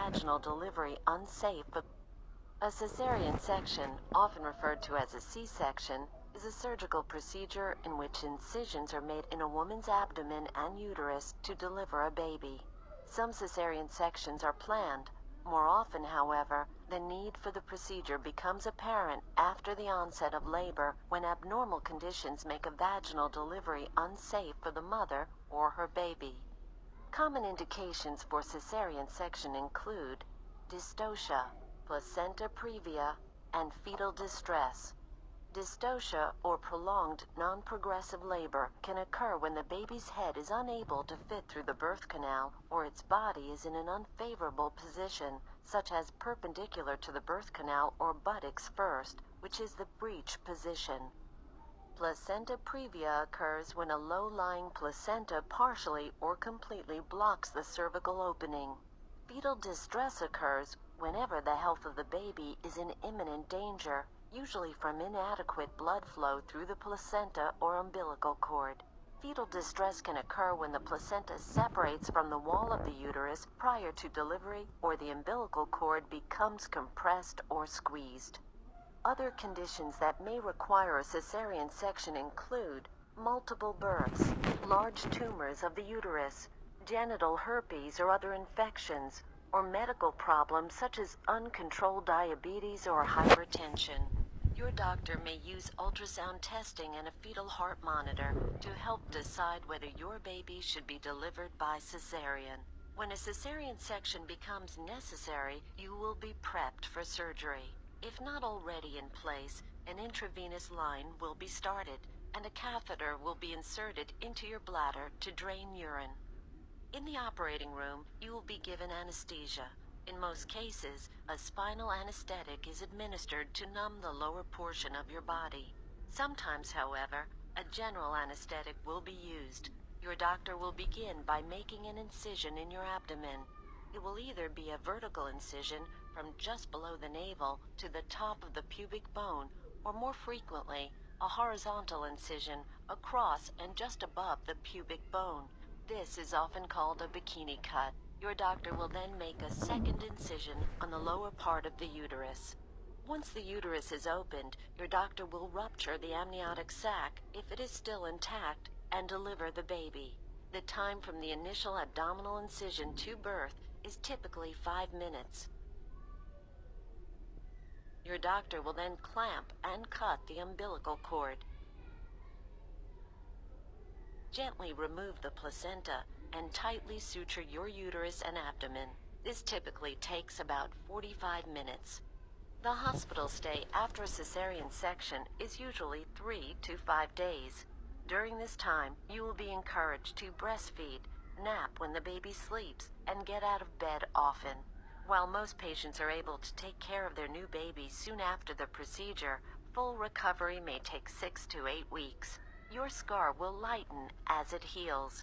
vaginal delivery unsafe. A cesarean section, often referred to as a C-section, is a surgical procedure in which incisions are made in a woman's abdomen and uterus to deliver a baby. Some cesarean sections are planned. More often, however, the need for the procedure becomes apparent after the onset of labor when abnormal conditions make a vaginal delivery unsafe for the mother or her baby. Common indications for cesarean section include dystocia, placenta previa, and fetal distress. Dystocia, or prolonged non-progressive labor, can occur when the baby's head is unable to fit through the birth canal or its body is in an unfavorable position, such as perpendicular to the birth canal or buttocks first, which is the breech position. Placenta previa occurs when a low-lying placenta partially or completely blocks the cervical opening. Fetal distress occurs whenever the health of the baby is in imminent danger, usually from inadequate blood flow through the placenta or umbilical cord. Fetal distress can occur when the placenta separates from the wall of the uterus prior to delivery or the umbilical cord becomes compressed or squeezed. Other conditions that may require a cesarean section include multiple births, large tumors of the uterus, genital herpes or other infections, or medical problems such as uncontrolled diabetes or hypertension. Your doctor may use ultrasound testing and a fetal heart monitor to help decide whether your baby should be delivered by cesarean. When a cesarean section becomes necessary, you will be prepped for surgery. If not already in place, an intravenous line will be started, and a catheter will be inserted into your bladder to drain urine. In the operating room, you will be given anesthesia. In most cases, a spinal anesthetic is administered to numb the lower portion of your body. Sometimes, however, a general anesthetic will be used. Your doctor will begin by making an incision in your abdomen. It will either be a vertical incision from just below the navel to the top of the pubic bone, or more frequently, a horizontal incision across and just above the pubic bone. This is often called a bikini cut. Your doctor will then make a second incision on the lower part of the uterus. Once the uterus is opened, your doctor will rupture the amniotic sac if it is still intact and deliver the baby. The time from the initial abdominal incision to birth is typically 5 minutes. Your doctor will then clamp and cut the umbilical cord. Gently remove the placenta and tightly suture your uterus and abdomen. This typically takes about 45 minutes. The hospital stay after a cesarean section is usually 3 to 5 days. During this time, you will be encouraged to breastfeed, nap when the baby sleeps, and get out of bed often. While most patients are able to take care of their new baby soon after the procedure, full recovery may take 6 to 8 weeks. Your scar will lighten as it heals.